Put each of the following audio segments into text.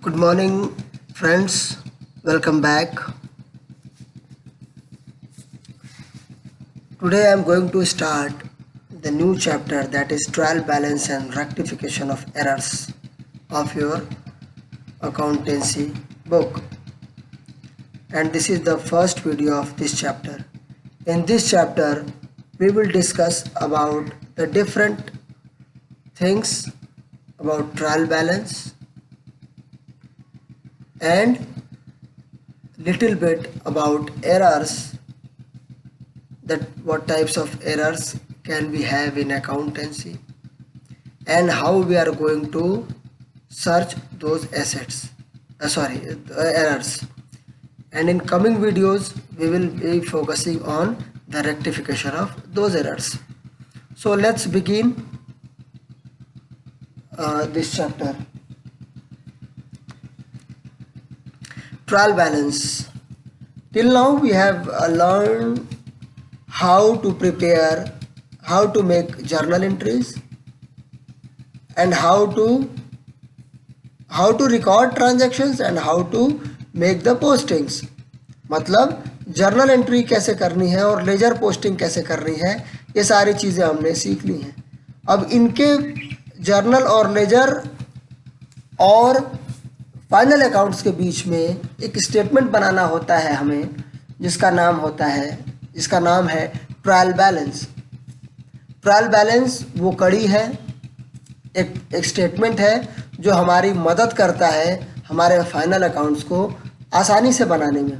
Good morning, friends. Welcome back. Today I am going to start the new chapter, that is trial balance and rectification of errors of your accountancy book. And this is the first video of this chapter. In this chapter, we will discuss about the different things about trial balance and little bit about errors, that what types of errors can we have in accountancy and how we are going to search those errors. And in coming videos we will be focusing on the rectification of those errors. So let's begin this chapter. Trial balance. Till now we have learned how to prepare, how to make journal entries and how to record transactions and how to make the postings. मतलब journal entry कैसे करनी है और ledger posting कैसे करनी है, ये सारी चीज़ें हमने सीख ली हैं. अब इनके जर्नल और लेजर और फाइनल अकाउंट्स के बीच में एक स्टेटमेंट बनाना होता है हमें, जिसका नाम है ट्रायल बैलेंस. ट्रायल बैलेंस वो कड़ी है, एक स्टेटमेंट है जो हमारी मदद करता है हमारे फाइनल अकाउंट्स को आसानी से बनाने में.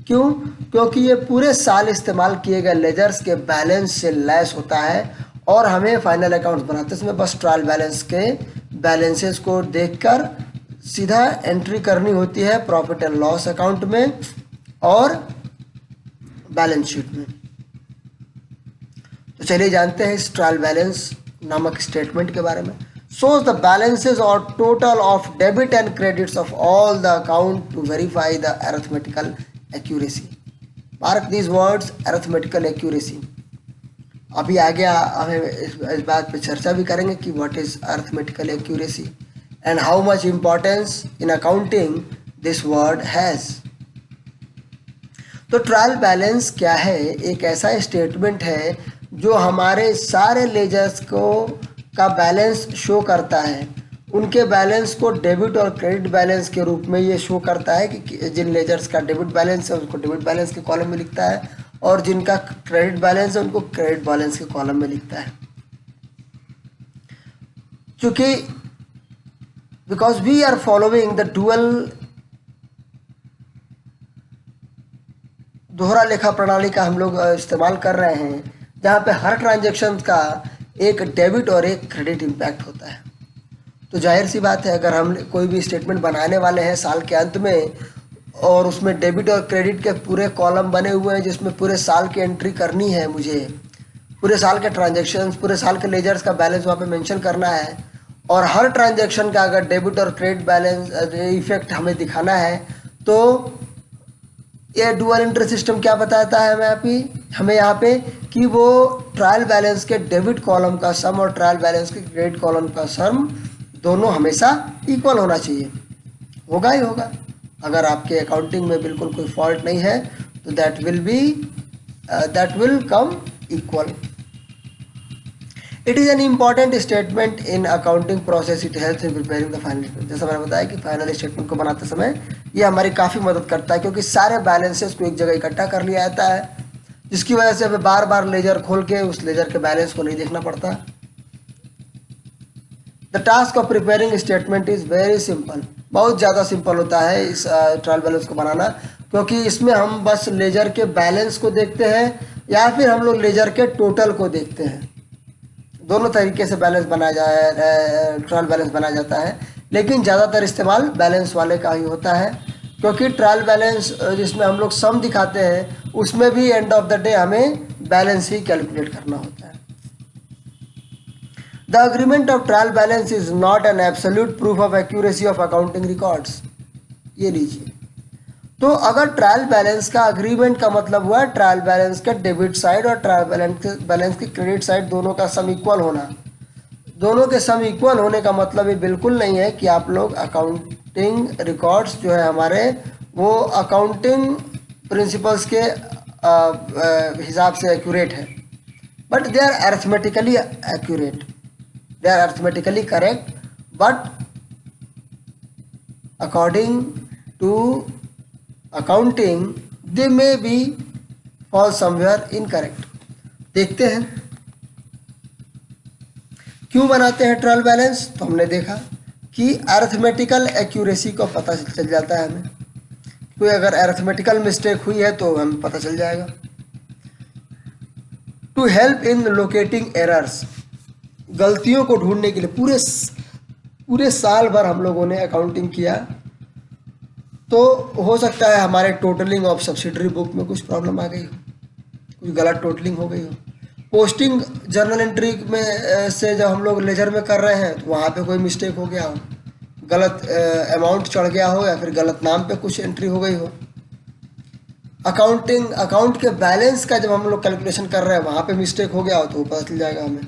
क्यों? क्योंकि ये पूरे साल इस्तेमाल किए गए लेजर्स के बैलेंस से लैस होता है और हमें फाइनल अकाउंट्स बनाते समय बस ट्रायल बैलेंस के बैलेंसेस को देखकर सीधा एंट्री करनी होती है प्रॉफिट एंड लॉस अकाउंट में और बैलेंस शीट में. तो चलिए जानते हैं इस ट्रायल बैलेंस नामक स्टेटमेंट के बारे में. shows the balances or total of debit and credits of all the account to verify the arithmetical accuracy. Mark these words, arithmetical accuracy. अभी आगे हमें इस बात पे चर्चा भी करेंगे कि what is arithmetical accuracy and how much importance in accounting this word has. तो ट्रायल बैलेंस क्या है? एक ऐसा स्टेटमेंट है जो हमारे सारे लेजर्स का बैलेंस शो करता है. उनके बैलेंस को डेबिट और क्रेडिट बैलेंस के रूप में ये शो करता है कि जिन लेजर्स का डेबिट बैलेंस है उसको डेबिट बैलेंस के कॉलम में लिखता है और जिनका क्रेडिट बैलेंस है उनको क्रेडिट बैलेंस के कॉलम में लिखता है. क्योंकि because we are following the दोहरा लेखा प्रणाली का हम लोग इस्तेमाल कर रहे हैं, जहाँ पे हर ट्रांजैक्शन का एक डेबिट और एक क्रेडिट इम्पैक्ट होता है. तो जाहिर सी बात है, अगर हम कोई भी स्टेटमेंट बनाने वाले हैं साल के अंत में और उसमें डेबिट और क्रेडिट के पूरे कॉलम बने हुए हैं जिसमें पूरे साल की एंट्री करनी है, मुझे पूरे साल के ट्रांजैक्शंस, पूरे साल के लेजर्स का बैलेंस वहाँ पे मेंशन करना है और हर ट्रांजैक्शन का अगर डेबिट और क्रेडिट बैलेंस इफेक्ट हमें दिखाना है, तो ये डुअल एंट्री सिस्टम क्या बताता है हमें यहाँ पे कि वो ट्रायल बैलेंस के डेबिट कॉलम का सम और ट्रायल बैलेंस के क्रेडिट कॉलम का सम दोनों हमेशा इक्वल होना चाहिए. होगा ही होगा. अगर आपके अकाउंटिंग में बिल्कुल कोई फॉल्ट नहीं है तो that will come equal. It is an important statement in accounting process. It helps in preparing the final statement. जैसा मैंने बताया कि फाइनल स्टेटमेंट को बनाते समय ये हमारी काफ़ी मदद करता है, क्योंकि सारे बैलेंसेस को एक जगह इकट्ठा कर लिया जाता है, जिसकी वजह से हमें बार बार लेजर खोल के उस लेजर के बैलेंस को नहीं देखना पड़ता. The task of preparing statement is very simple. बहुत ज़्यादा सिंपल होता है इस ट्रायल बैलेंस को बनाना, क्योंकि इसमें हम बस लेजर के बैलेंस को देखते हैं या फिर हम लोग लेजर के टोटल को देखते हैं. दोनों तरीके से ट्रायल बैलेंस बनाया जाता है, लेकिन ज़्यादातर इस्तेमाल बैलेंस वाले का ही होता है, क्योंकि ट्रायल बैलेंस जिसमें हम लोग सम दिखाते हैं उसमें भी एंड ऑफ द डे हमें बैलेंस ही कैलकुलेट करना होता है. The agreement of trial balance is not an absolute proof of accuracy of accounting records. ये लीजिए, तो अगर ट्रायल बैलेंस का अग्रीमेंट का मतलब हुआ ट्रायल बैलेंस का डेबिट साइड और ट्रायल बैलेंस की क्रेडिट साइड दोनों का सम इक्वल होना. दोनों के सम इक्वल होने का मतलब ये बिल्कुल नहीं है कि आप लोग अकाउंटिंग रिकॉर्ड्स जो है हमारे वो अकाउंटिंग प्रिंसिपल्स के हिसाब से एक्यूरेट है, but they are arithmetically accurate, they are arithmetically correct, but according to accounting they may be fall somewhere incorrect। देखते हैं क्यों बनाते हैं ट्रायल बैलेंस। तो हमने देखा कि अरिथमेटिकल एक्यूरेसी को पता चल जाता है हमें, कोई अगर अरिथमेटिकल मिस्टेक हुई है तो हमें पता चल जाएगा। To help in locating errors, गलतियों को ढूंढने के लिए पूरे साल भर हम लोगों ने अकाउंटिंग किया, तो हो सकता है हमारे टोटलिंग ऑफ सब्सिडरी बुक में कुछ प्रॉब्लम आ गई हो, कुछ गलत टोटलिंग हो गई हो। पोस्टिंग जर्नल एंट्री में से जब हम लोग लेजर में कर रहे हैं तो वहाँ पे कोई मिस्टेक हो गया हो, गलत अमाउंट चढ़ गया हो या फिर गलत नाम पे कुछ एंट्री हो गई हो। अकाउंट के बैलेंस का जब हम लोग कैलकुलेशन कर रहे हैं वहाँ पे मिस्टेक हो गया हो तो वो पता चल जाएगा हमें।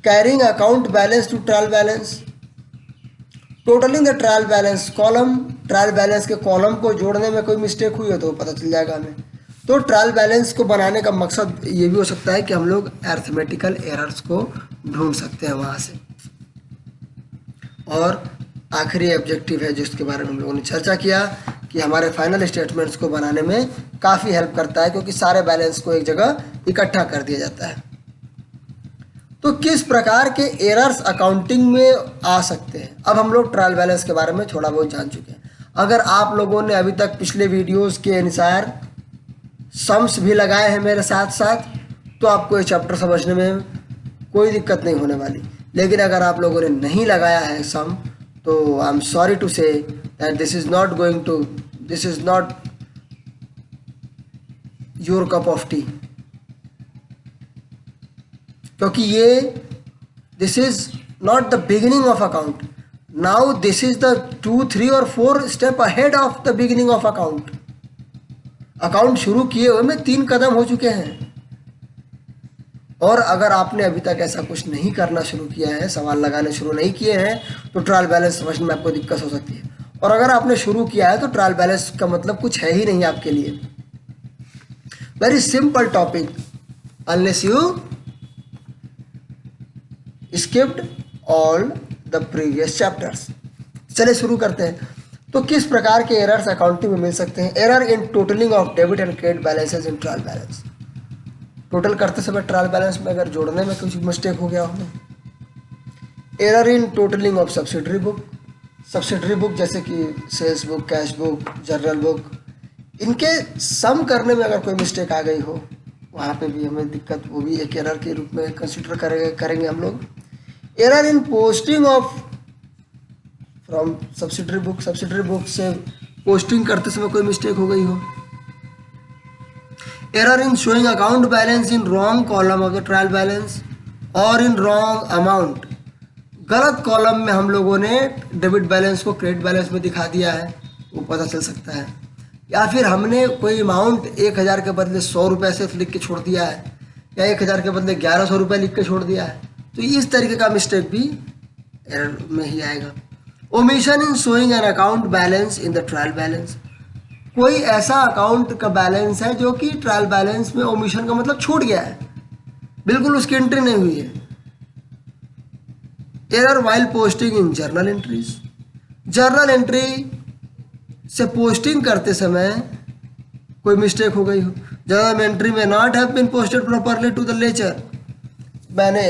Carrying account balance to trial balance, totalling the trial balance column, trial balance के कॉलम को जोड़ने में कोई मिस्टेक हुई हो तो पता चल जाएगा हमें। तो ट्रायल बैलेंस को बनाने का मकसद ये भी हो सकता है कि हम लोग अरिथमेटिकल एरर्स को ढूंढ सकते हैं वहाँ से। और आखिरी ऑब्जेक्टिव है जिसके बारे में हम लोगों ने चर्चा किया कि हमारे फाइनल स्टेटमेंट्स को बनाने में काफ़ी हेल्प करता है, क्योंकि सारे बैलेंस को एक जगह इकट्ठा कर दिया जाता है। तो किस प्रकार के एरर्स अकाउंटिंग में आ सकते हैं, अब हम लोग ट्रायल बैलेंस के बारे में थोड़ा बहुत जान चुके हैं। अगर आप लोगों ने अभी तक पिछले वीडियोस के अनुसार सम्स भी लगाए हैं मेरे साथ साथ, तो आपको ये चैप्टर समझने में कोई दिक्कत नहीं होने वाली। लेकिन अगर आप लोगों ने नहीं लगाया है सम, तो I am sorry to say that this is not your cup of tea, क्योंकि ये this is not the beginning of account, now this is the 2, 3 और 4 step ahead of the beginning of account. Account शुरू किए हुए में 3 कदम हो चुके हैं। और अगर आपने अभी तक ऐसा कुछ नहीं करना शुरू किया है, सवाल लगाने शुरू नहीं किए हैं, तो ट्रायल बैलेंस समझने में आपको दिक्कत हो सकती है। और अगर आपने शुरू किया है तो ट्रायल बैलेंस का मतलब कुछ है ही नहीं आपके लिए। Very simple topic, unless you skipped all the previous chapters. चलिए शुरू करते हैं। तो किस प्रकार के एरर्स अकाउंटिंग में मिल सकते हैं। Error in totalling of debit and credit balances in trial balance, total करते समय ट्रायल बैलेंस में अगर जोड़ने में कुछ मिस्टेक हो गया हो। Error in totalling of subsidiary book जैसे कि sales book, cash book, journal book, इनके सम करने में अगर कोई मिस्टेक आ गई हो, वहाँ पे भी हमें दिक्कत, वो भी एक एरर के रूप में कंसिडर करेंगे हम लोग। Error in posting of from subsidiary book से पोस्टिंग करते समय कोई मिस्टेक हो गई हो। Error in showing account balance in wrong column of the trial balance और इन रॉन्ग अमाउंट, गलत कॉलम में हम लोगों ने डेबिट बैलेंस को क्रेडिट बैलेंस में दिखा दिया है, वो पता चल सकता है। या फिर हमने कोई अमाउंट 1000 के बदले 100 रुपये से लिख के छोड़ दिया है, या 1000 के बदले 1100 रुपये लिख के छोड़ दिया है, तो इस तरीके का मिस्टेक भी एरर में ही आएगा। Omission in showing an account balance in the trial balance, कोई ऐसा अकाउंट का बैलेंस है जो कि ट्रायल बैलेंस में ओमिशन का मतलब छूट गया है, बिल्कुल उसकी एंट्री नहीं हुई है। Error while posting in journal entries, journal entry से पोस्टिंग करते समय कोई मिस्टेक हो गई हो। जर्नल एंट्री में not have been posted properly to the ledger, मैंने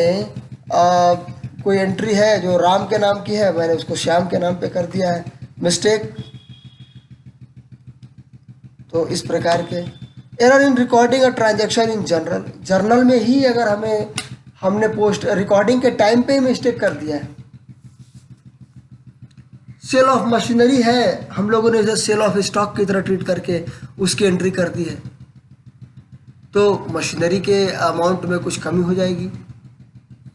कोई एंट्री है जो राम के नाम की है, मैंने उसको श्याम के नाम पे कर दिया है, मिस्टेक। तो इस प्रकार के error in recording a transaction in journal में ही अगर हमने पोस्ट रिकॉर्डिंग के टाइम पे ही मिस्टेक कर दिया है। सेल ऑफ मशीनरी है, हम लोगों ने इसे सेल ऑफ स्टॉक की तरह ट्रीट करके उसकी एंट्री कर दी है, तो मशीनरी के अमाउंट में कुछ कमी हो जाएगी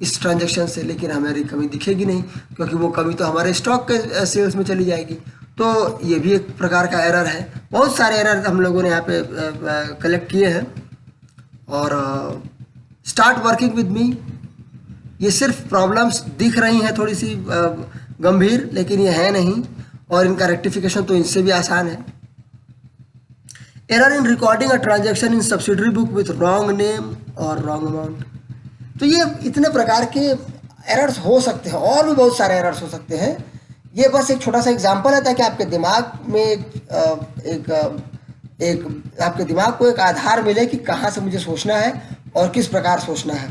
इस ट्रांजैक्शन से, लेकिन हमारी कमी दिखेगी नहीं, क्योंकि वो कमी तो हमारे स्टॉक के सेल्स में चली जाएगी। तो ये भी एक प्रकार का एरर है। बहुत सारे एरर हम लोगों ने यहाँ पे कलेक्ट किए हैं। और स्टार्ट वर्किंग विद मी, ये सिर्फ प्रॉब्लम्स दिख रही हैं थोड़ी सी गंभीर, लेकिन ये है नहीं। और इनका रेक्टिफिकेशन तो इनसे भी आसान है। Error in recording a transaction in subsidiary book with wrong name और रॉन्ग अमाउंट। तो ये इतने प्रकार के एरर्स हो सकते हैं, और भी बहुत सारे एरर्स हो सकते हैं। ये बस एक छोटा सा एग्जांपल है ताकि आपके दिमाग में एक आपके दिमाग को एक आधार मिले कि कहाँ से मुझे सोचना है और किस प्रकार सोचना है।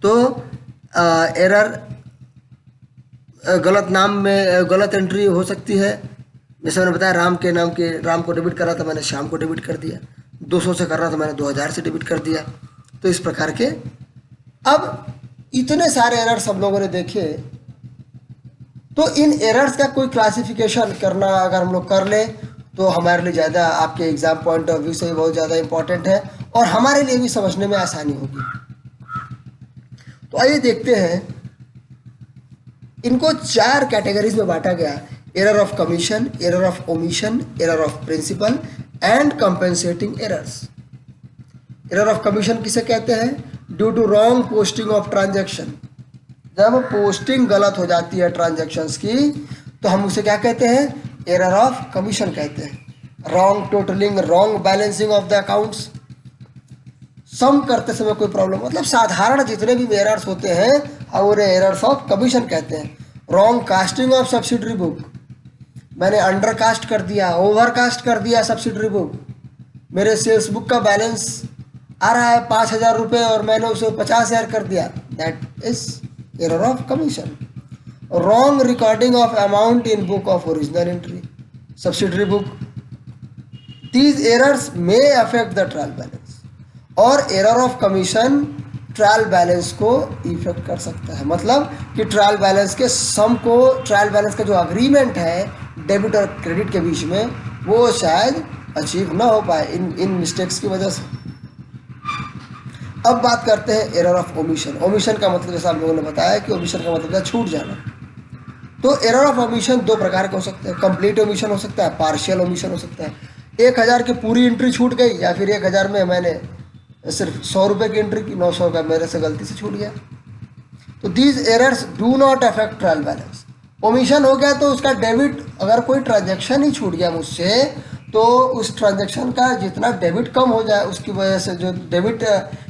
तो एरर गलत नाम में गलत एंट्री हो सकती है। जैसे मैंने बताया, राम को डेबिट कर रहा था, मैंने श्याम को डेबिट कर दिया। 200 से कर रहा था, मैंने 2000 से डेबिट कर दिया। तो इस प्रकार के अब इतने सारे एरर्स हम लोगों ने देखे। तो इन एरर्स का कोई क्लासिफिकेशन करना अगर हम लोग कर लें तो हमारे लिए ज़्यादा, आपके एग्जाम पॉइंट ऑफ व्यू से भी बहुत ज़्यादा इंपॉर्टेंट है और हमारे लिए भी समझने में आसानी होगी। तो आइए देखते हैं, इनको 4 कैटेगरीज में बांटा गया: error of commission, error of omission, error of principle and compensating errors. Error of commission किसे कहते हैं? Due to wrong posting of transaction. जब पोस्टिंग गलत हो जाती है ट्रांजैक्शंस की तो हम उसे क्या कहते हैं? एरर ऑफ कमीशन कहते हैं। Wrong totalling, wrong balancing of the accounts, sum करते समय कोई प्रॉब्लम, मतलब साधारण जितने भी एरर्स होते हैं हम उन्हें एरर्स ऑफ कमीशन कहते हैं। Wrong casting of subsidiary book, मैंने अंडर कास्ट कर दिया, ओवर कास्ट कर दिया सब्सिडरी बुक। मेरे सेल्स बुक का बैलेंस आ रहा है 5,000 रुपये और मैंने उसे 50,000 कर दिया, that is error of commission. Wrong recording of amount in book of original entry, subsidiary book, these errors may affect the trial balance. और error of commission trial balance को इफेक्ट कर सकता है, मतलब कि ट्रायल बैलेंस के सम को, trial balance का जो अग्रीमेंट है डेबिट और क्रेडिट के बीच में, वो शायद अचीव ना हो पाए इन मिस्टेक्स की वजह से। अब बात करते हैं एरर ऑफ ओमिशन। ओमिशन का मतलब जैसा आप लोगों ने बताया कि ओमिशन का मतलब है छूट जाना। तो एरर ऑफ ओमिशन 2 प्रकार के हो सकते हैं। कंप्लीट ओमिशन हो सकता है, पार्शियल ओमिशन हो सकता है। 1000 की पूरी एंट्री छूट गई, या फिर 1000 में मैंने सिर्फ 100 रुपये की एंट्री की, 900 का मेरे से गलती से छूट गया। तो these errors do not affect trial balance. Omission हो गया तो उसका डेबिट, अगर कोई ट्रांजैक्शन ही छूट गया मुझसे तो उस ट्रांजैक्शन का जितना डेबिट कम हो जाए, उसकी वजह से जो डेबिट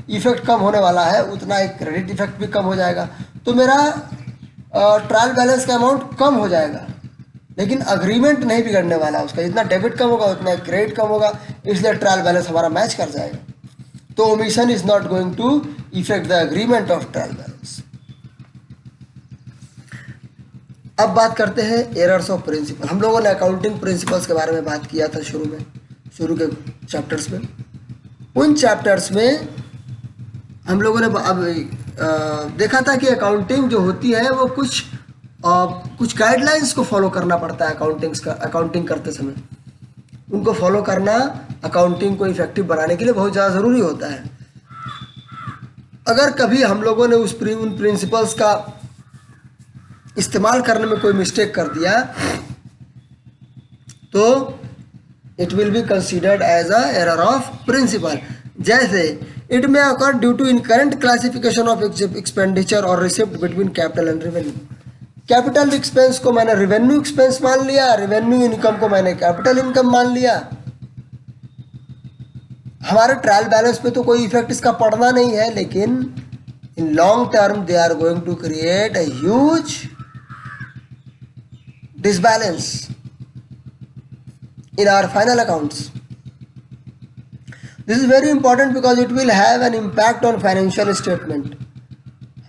इफेक्ट कम होने वाला है उतना एक क्रेडिट इफेक्ट भी कम हो जाएगा। तो मेरा ट्रायल बैलेंस का अमाउंट कम हो जाएगा, लेकिन अग्रीमेंट नहीं बिगड़ने वाला। उसका जितना डेबिट कम होगा उतना क्रेडिट कम होगा, इसलिए ट्रायल बैलेंस हमारा मैच कर जाएगा। तो omission is not going to effect the agreement of trial balance. अब बात करते हैं एरर्स ऑफ प्रिंसिपल। हम लोगों ने अकाउंटिंग प्रिंसिपल्स के बारे में बात किया था शुरू के चैप्टर्स में। उन चैप्टर्स में हम लोगों ने अब देखा था कि अकाउंटिंग जो होती है वो कुछ गाइडलाइंस को फॉलो करना पड़ता है अकाउंटिंग करते समय। उनको फॉलो करना अकाउंटिंग को इफेक्टिव बनाने के लिए बहुत ज़्यादा ज़रूरी होता है। अगर कभी हम लोगों ने उन प्रिंसिपल्स का इस्तेमाल करने में कोई मिस्टेक कर दिया तो it will be considered as a error of principle. जैसे it may occur due to incorrect classification of expenditure और receipt between capital and revenue. Capital expense को मैंने रेवेन्यू एक्सपेंस मान लिया, रेवेन्यू इनकम को मैंने कैपिटल इनकम मान लिया। हमारे ट्रायल बैलेंस पे तो कोई इफेक्ट इसका पड़ना नहीं है, लेकिन in long term they are going to create a huge disbalance in our final accounts. This is very important because it will have an impact on financial statement.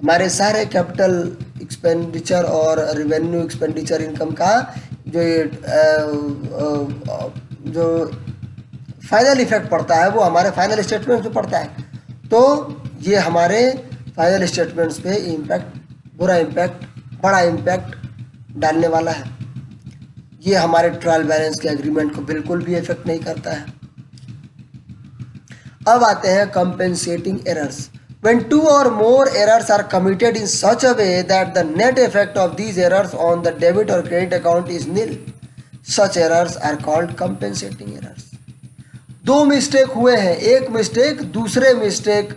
हमारे सारे कैपिटल एक्सपेंडिचर और revenue expenditure income का जो final effect पड़ता है वो हमारे final statements पे पड़ता है। तो ये हमारे फाइनल स्टेटमेंट्स पे बड़ा इम्पैक्ट डालने वाला है। ये हमारे ट्रायल बैलेंस के एग्रीमेंट को बिल्कुल भी इफेक्ट नहीं करता है। अब आते हैं compensating errors. When 2 or more errors are committed in such a way that the net effect of these errors on the debit or credit account is nil, such errors are called compensating errors. 2 mistake हुए हैं, एक mistake दूसरे mistake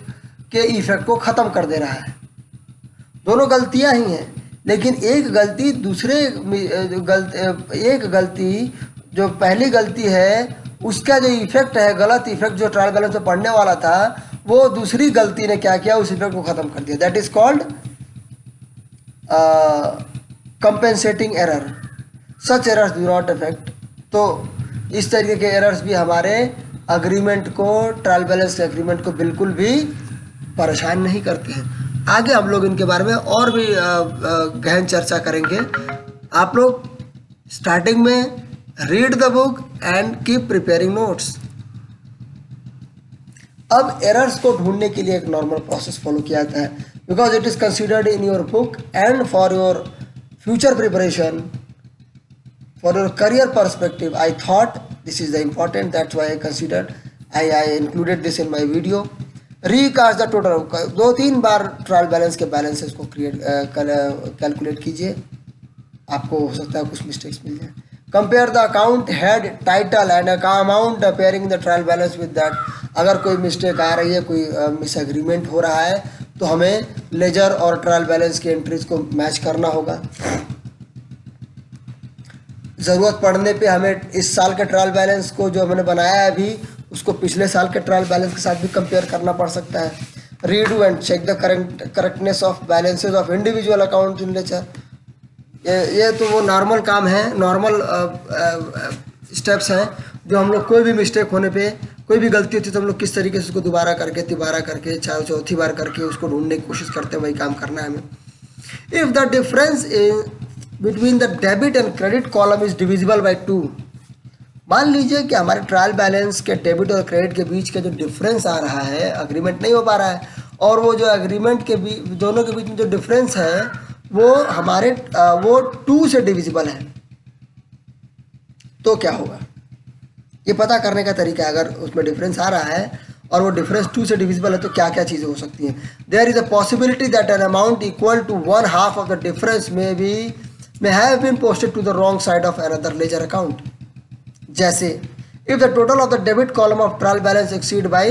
के effect को ख़त्म कर दे रहा है। दोनों गलतियां ही हैं, लेकिन एक गलती जो पहली गलती है उसका जो इफेक्ट है, गलत इफेक्ट जो ट्रायल बैलेंस में पड़ने वाला था, वो दूसरी गलती ने क्या किया, उस इफेक्ट को ख़त्म कर दिया। That is called compensating error. Such errors do not affect. तो इस तरीके के एरर्स भी हमारे अग्रीमेंट को, ट्रायल बैलेंस के अग्रीमेंट को बिल्कुल भी परेशान नहीं करते हैं। आगे हम लोग इनके बारे में और भी गहन चर्चा करेंगे। आप लोग स्टार्टिंग में read the book and keep preparing notes. अब एरर्स को ढूंढने के लिए एक नॉर्मल प्रोसेस फॉलो किया जाता है, because it is considered in your book and for your future preparation, for your career perspective I thought this is the important, that's why I considered I included this in my video. Recast the total, 2-3 bar trial balance के balances को calculate कीजिए, आपको हो सकता है कुछ mistakes मिल जाए। Compare the account head title and amount appearing the trial balance with that. अगर कोई मिस्टेक आ रही है, कोई मिसएग्रीमेंट हो रहा है, तो हमें लेजर और ट्रायल बैलेंस की एंट्रीज को मैच करना होगा। ज़रूरत पड़ने पे हमें इस साल के ट्रायल बैलेंस को जो हमने बनाया है अभी, उसको पिछले साल के ट्रायल बैलेंस के साथ भी कंपेयर करना पड़ सकता है। Redo and check the correctness of balances of individual account in ledger. ये तो वो नॉर्मल काम है, नॉर्मल स्टेप्स हैं जो हम लोग कोई भी मिस्टेक होने पे, कोई भी गलती होती है तो हम लोग किस तरीके से उसको दोबारा करके, तिबारा करके, चौथी बार करके उसको ढूंढने की कोशिश करते हैं, वही काम करना है हमें। If the difference between the debit and credit column is divisible by 2। मान लीजिए कि हमारे ट्रायल बैलेंस के डेबिट और क्रेडिट के बीच का जो डिफरेंस आ रहा है, अग्रीमेंट नहीं हो पा रहा है, और वो जो अग्रीमेंट के बीच, दोनों के बीच में जो डिफरेंस है वो हमारे वो 2 से डिविजिबल है, तो क्या होगा? ये पता करने का तरीका है। अगर उसमें डिफरेंस आ रहा है और वो डिफरेंस 2 से डिविजिबल है, तो क्या क्या चीज़ें हो सकती हैं? There is a possibility that an amount equal to 1/2 of the difference may have been posted to the wrong side of another ledger account. जैसे if the total of the debit column of trial balance exceed by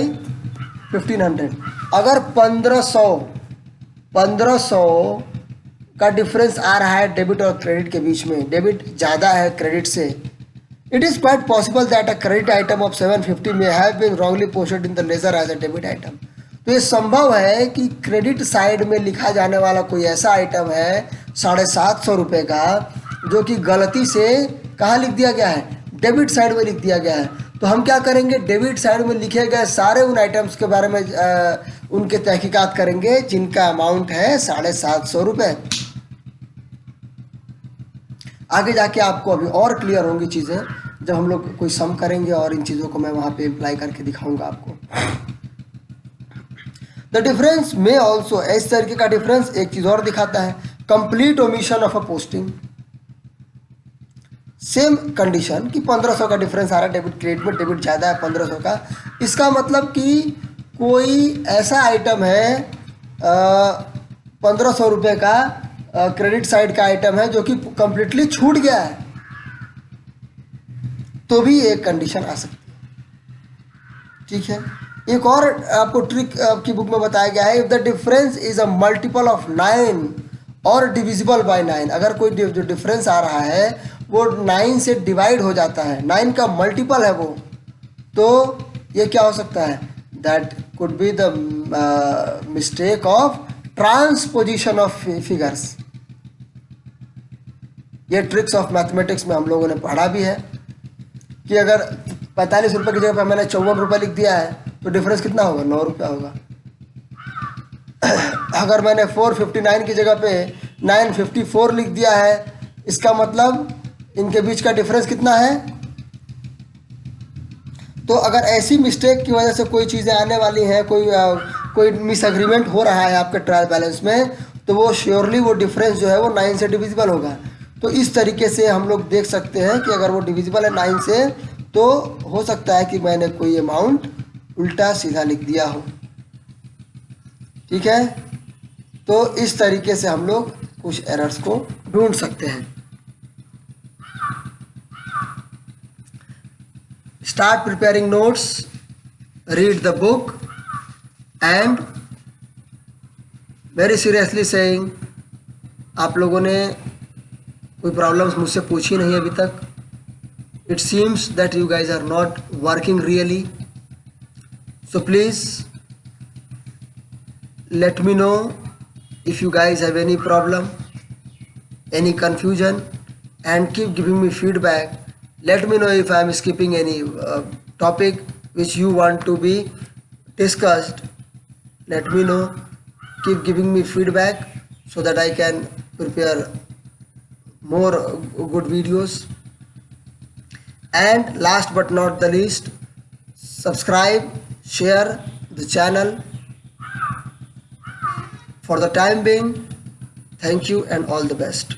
1500, अगर 1500 का difference आ रहा है debit और credit के बीच में, debit ज़्यादा है क्रेडिट से, it is quite possible that a credit item of 750 may have been wrongly posted in the ledger as a debit item. तो ये संभव है कि क्रेडिट साइड में लिखा जाने वाला कोई ऐसा आइटम है 750 रुपये का, जो कि गलती से कहाँ लिख दिया गया है, डेबिट साइड में लिख दिया गया है। तो हम क्या करेंगे, डेबिट साइड में लिखे गए सारे उन आइटम्स के बारे में उनके तहकीकात करेंगे जिनका अमाउंट है 750 रुपये। आगे जाके आपको अभी और क्लियर होंगी चीज़ें जब हम लोग कोई सम करेंगे, और इन चीज़ों को मैं वहाँ पे अप्लाई करके दिखाऊंगा आपको। द डिफरेंस में ऑल्सो, इस तरीके का डिफरेंस एक चीज़ और दिखाता है, complete omission of a posting. Same condition कि 1500 का डिफरेंस आ रहा है डेबिट क्रेडिट में, डेबिट ज़्यादा है 1500 का, इसका मतलब कि कोई ऐसा आइटम है 1500 रुपये का क्रेडिट साइड का आइटम है जो कि कंप्लीटली छूट गया है, तो भी एक कंडीशन आ सकती है। ठीक है, एक और आपको ट्रिक आपकी बुक में बताया गया है, if the difference is a multiple of 9 और डिविजिबल बाय 9। अगर कोई जो डिफरेंस आ रहा है वो 9 से डिवाइड हो जाता है, 9 का मल्टीपल है वो, तो ये क्या हो सकता है, that could be the mistake of transposition of figures. ये ट्रिक्स ऑफ मैथमेटिक्स में हम लोगों ने पढ़ा भी है कि अगर 45 रुपये की जगह पर मैंने 54 रुपये लिख दिया है तो डिफरेंस कितना होगा, 9 रुपया होगा। अगर मैंने 459 की जगह पे 954 लिख दिया है, इसका मतलब इनके बीच का डिफरेंस कितना है। तो अगर ऐसी मिस्टेक की वजह से कोई चीज़ें आने वाली हैं, कोई मिसएग्रीमेंट हो रहा है आपके ट्रायल बैलेंस में, तो वो श्योरली वो डिफरेंस जो है वो 9 से डिविजिबल होगा। तो इस तरीके से हम लोग देख सकते हैं कि अगर वो डिविजिबल है 9 से, तो हो सकता है कि मैंने कोई अमाउंट उल्टा सीधा लिख दिया हो। ठीक है, तो इस तरीके से हम लोग कुछ एरर्स को ढूंढ सकते हैं। Start preparing notes, read the book and very seriously saying आप लोगों ने कोई प्रॉब्लम्स मुझसे पूछी नहीं अभी तक. It seems that you guys are not working really. So please let me know if you guys have any problem, any confusion, and keep giving me feedback. Let me know if I am skipping any topic which you want to be discussed. Let me know. Keep giving me feedback so that I can prepare more good videos. And last but not the least, subscribe, share the channel. For the time being, thank you and all the best.